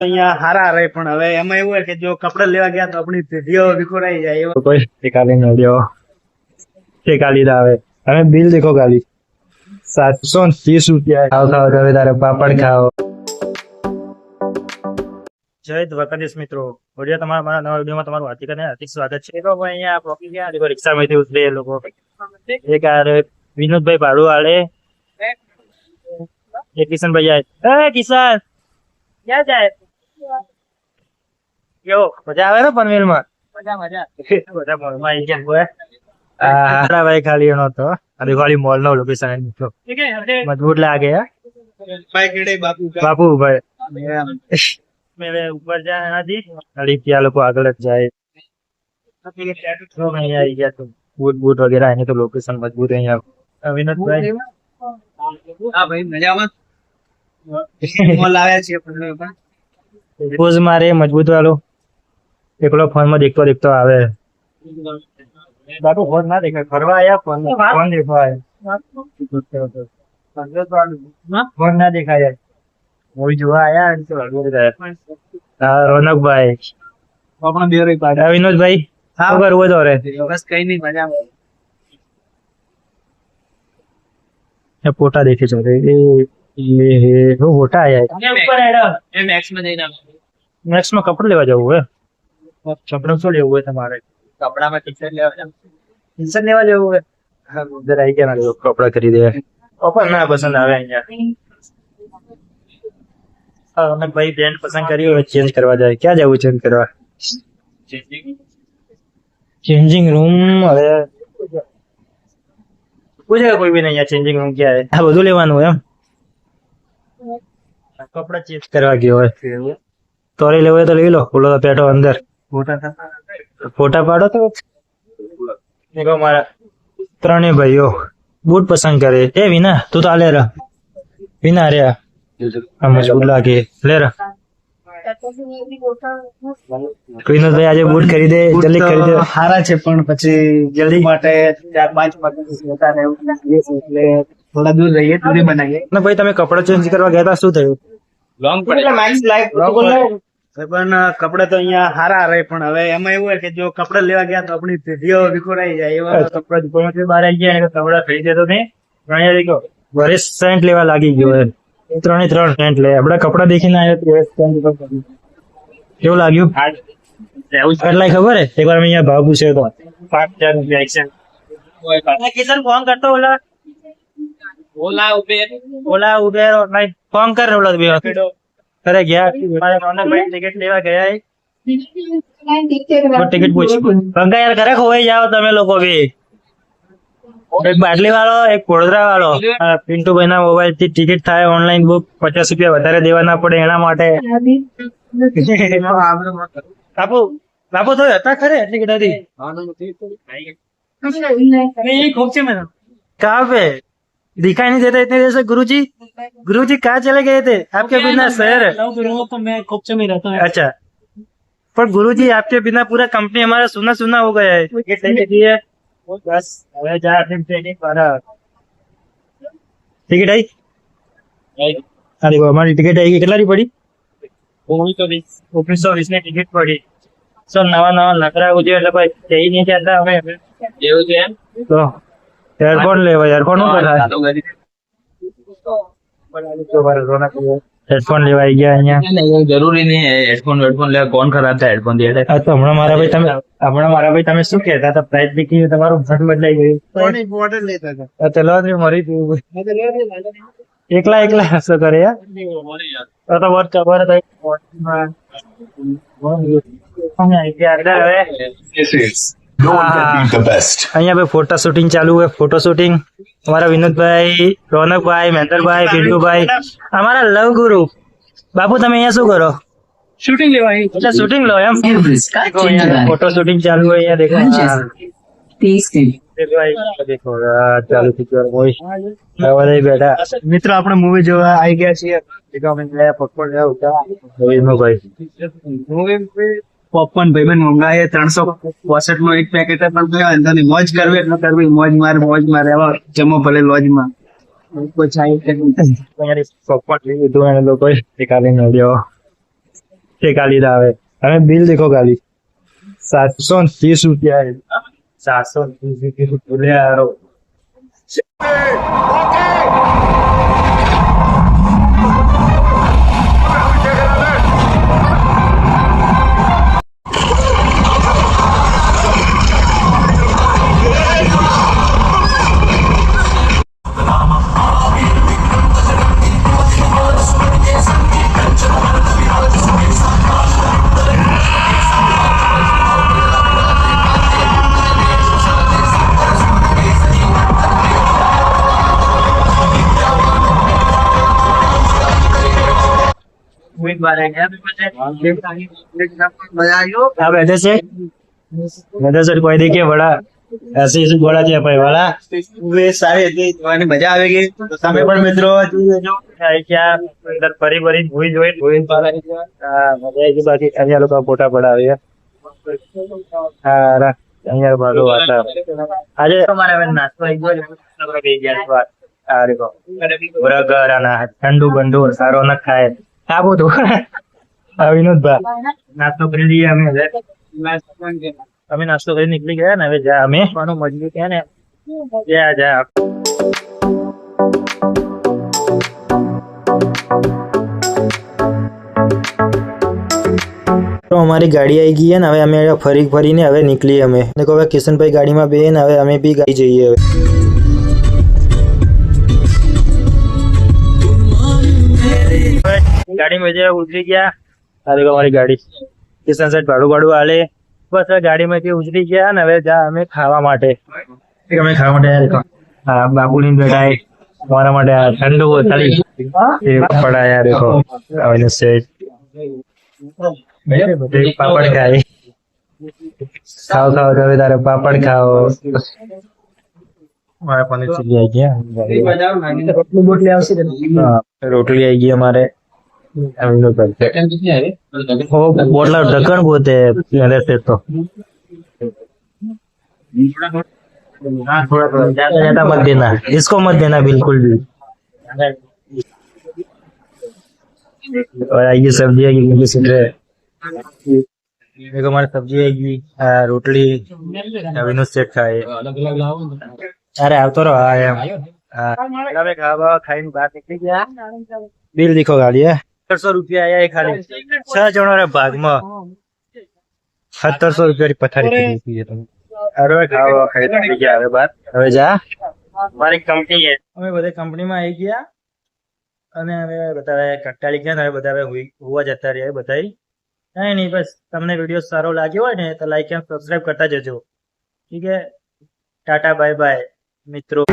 અહીંયા હારા રહે પણ હવે એમાં એવું હોય કે જો કપડા લેવા ગયા તો આપણી પેઢીઓ વિખોરાઈ જાય એવો કોઈ ઠેકાલી ન લ્યો ઠેકાલી ના આવે હવે બિલ દેખો ખાલી 730 રૂપિયા ખાવ ખાવ તમે તારે પાપડ ખાઓ જય દ્વારકાધીશ મિત્રો ઓડિયા તમારા મારા નવા વિડીયોમાં તમારું હાર્દિક સ્વાગત છે તો અહીંયા પહોંચી ગયા देखो रिक्शा में उतरे ये लोगों एक आ रहे विनोद भाई भाड़ू वाले एक किशन भैया ए किशन क्या जाए यो मजा આવે ને પનવેલ માં મજા બધા મોલમાં આવી ગયા હોય આ ભાઈ ખાલી એનો તો આ ખાલી મોલ નો લોકેશન મિત્રો મજબૂત લાગે ભાઈ કેડે બાપુ ભાઈ મેરે ઉપર જા નદી અડી ત્યાં લોકો આગળ જ જાય તો અહીંયા આવી ગયા તો બૂટ વગેરે આને તો લોકેશન મજબૂત અહીંયા વિનોદભાઈ હા ભાઈ મજામાં મોલ આવ્યા છે પોઝ મારે મજબૂત વાળો એકલો ફોન માં દેખતો આવે બાપુ ફોન ના દેખાય ફરવા આયા ફોન દેખાય ફોન ના દેખાય મૂવી જોવા આયા રોનકભાઈ આપણા બે રહી પાડ્યા વિનોદભાઈ હા કરવો તો રે બસ કઈ નહીં મજા ફોટા દેખે છે ये फोटा आया है ऊपर ये मैक्स में देना मैक्स में कपड़े लेवा जाऊ है कपड़ा तो लेવું है તમારે કપડા માં ટી-શર્ટ લેવા જાવું है इधर आई क्या ना कपड़ा खरीदे ઓપન ના પસંદ આવે અહીંયા અમે ભાઈ પેન્ટ પસંદ કર્યો હવે ચેન્જ કરવા જાય ક્યાં જવું ચેન્જ કરવા चेंजिंग रूम હવે પૂછે કોઈ भी नहीं है चेंजिंग रूम क्या है આ બધું લેવાનું એમ કપડા ચેન્જ કરવા ગયો હોય તોરી લેવો તો લઈ લો બોલો તો પેટો અંદર ફોટા પાડો તો દેખો મારા ત્રણે ભાઈઓ બૂટ પસંદ કરે એ વિના તું તો આલે રે વિના રે આ મજબૂત લાગે લે રે વિનોદભાઈ આજે બૂટ ખરીદે જલ્દી ખરીદે સારા છે પણ પછી જલ્દી માટે 4-5 જતા રહે એટલે થોડા દૂર રહીએ દૂરી બનાવીએ ને ભાઈ તમે કપડા ચેન્જ કરવા ગયા હતા શું થયું લોંગ પડે મેક્સ લાઈક પણ કપડા તો અહીંયા હારા રહે પણ હવે એમાં એવું હોય કે જો કપડા લેવા ગયા તો આપણી પેઢીઓ વિખોરાઈ જાય એવા કપડા દુકાનથી બહાર આવી ગયા અને કપડા ખરીદે તો નહીં અહીંયા દેખો વરેશ સેન્ટ લેવા લાગી ગયો ત્રણે સેન્ટ લે આપડા કપડા દેખીને આવ્યો કેવું લાગ્યું કેટલાય ખબર હે એક વાર મેં અહીંયા ભાવ પૂછ્યો તો 5,000 રૂપિયા એક્શન કિશન ફોન કરતો ओला उबेर ऑनलाइन फोन कर रहे हो अरे गया टिकट लेवा गया है टिकट पूछ पंगा यार घरे खोई जाओ તમે લોકો भी એક બાટલી વાળો એક કોડરા વાળો પિન્ટુ ભાઈ ના મોબાઈલ થી ટિકિટ થાય ઓનલાઈન બુક 50 રૂપિયા વધારે દેવાના પડે એના માટે બાપુ તો હતા ખરે એટલી ગડાડી नहीं खूब से मैं कहाँ पे दिखाई नहीं देता इतने देर से गुरुजी कहाँ चले गए थे आपके बिना शहर तो मैं खोपचे में रहता हूँ अच्छा पर गुरुजी आपके बिना पूरा कंपनी हमारा सुना सुना हो गया है बस टिकट आई हाँ देखो हमारी टिकट आएगी कितना पड़ी 1920 ने टिकट पड़ी सर नवा लकड़ा मुझे એટલે ભાઈ જઈ નહીં ચાહતા અમે એવું છે તો એરફોન લેવા એરફોન નું કરાય हेडफोन लेवा आई गया અહીંયા नहीं जरूरी नहीं है हेडफोन ले कौन कराता है हेडफोन दिया था तो હમણાં મારા ભાઈ તમે શું કહેતા હતા પ્રાઇસ દેખી તમારું ઘટ બદલાઈ ગયું કોણ ઇમ્પોર્ટન્ટ લેતા હતા ચલો ને મરી એકલા હસો કરે યાર તો વર્ક ખબર હતા અહીંયા ભાઈ फोटो शूटिंग चालू है फोटो शूटिंग हमारा विनोद भाई रौनक भाई महेंद्र भाई पिंटू भाई हमारा लव गुरु बापू તમે અહીંયા શું કરો શૂટિંગ લેવા એટલે શૂટિંગ લો એમ फोटो शूटिंग चालू है यहाँ देखो देखो चालू थी मूवी બેઠા મિત્રો આપણે મૂવી જોવા આવી ગયા છીએ પોપકોર્ન ભાઈબંધ મંગાવીએ 365 નો એક પેકેટ પણ વાંધો નહીં મોજ કરવી એટલે કરવી મોજ માર એવા જમો ભલે લોજમાં પોપકોર્ન લીધું અને લોકો નીકાળી નડ્યો ઠેકા લીધા હવે તમે બિલ દેખો ખાલી 730 રૂપિયા 730 રૂપિયા आप ऐसे से कोई देखिए बड़ा ऐसे ऐसे बड़ा છે ભાઈ વાળા વે સારી હતી જોવાની મજા આવે ગઈ તો તમે પણ મિત્રો જોઈ લેજો ક્યાં અંદર ફરી ફરી જોઈ હા મજા આવી બાકી અહીંયા લોકો ફોટા પડાવે હા અહીંયા બાજુ વાતાવરણ આજે તમારે હવે નાસ્તો આવી ગયો આ દેખો બર્ગર અને ઠંડુ બંડુ સારો ન ખાય ખાવું તો વિનોદભાઈ નાસ્તો કરી લઈએ અમે નાસ્તો કરી નીકળી ગયા ને હવે જા અમે મજબૂત છે ને જા તો અમારી ગાડી આવી ગઈ ને હવે અમે ફરીને હવે નીકળીએ અમે દેખો હવે કિશનભાઈ ગાડીમાં બેહીને હવે અમે બી ગાડી જઈએ હવે ગાડી માં ઉતરી ગયા આ દેખો અમારી ગાડી કિશન સાહેબ ભાડું હાલે બસ ગાડીમાંથી ઉતરી ગયા ને હવે જા અમે ખાવા માટે હા બાબુની બેઠા તમારા માટે ઠંડુ ખાલી પડાયા દેખો આવીને સેટ પાપડ ખાય ખાઓ તમે તારે પાપડ ખાઓ મારે પનીર ચીલી આવી ગયા રોટલી આવી ગઈ અમારે बोतला ढक्कन बोलते हैं से तो ज्यादा ज्यादा मत देना इसको मत देना बिल्कुल भी और ये सब्जी आएगी देखो हमारी सब्जी आएगी रोटली विनोद सेठ खाए अरे आप तो खावा खाई बाहर निकली गया बिल दिखो गाड़ी है 1700 રૂપિયા આયા ખાલી 6 જણોના ભાગમાં 1700 રૂપિયાની પથારી કરી દીધી તમે અરે ખાવા ખાઈ ગયા હવે બાર હવે જા મારી કંપની છે અમે બધે કંપનીમાં આવી ગયા અને હવે બધા કંટાળી ગયા હવે બધા હોવા જતા રહ્યા બધા કઈ નહીં બસ તમને વિડીયો સારો લાગ્યો હોય ને તો લાઈક એન્ડ સબસ્ક્રાઇબ કરતા જજો ઠીક હે ટાટા બાય બાય મિત્રો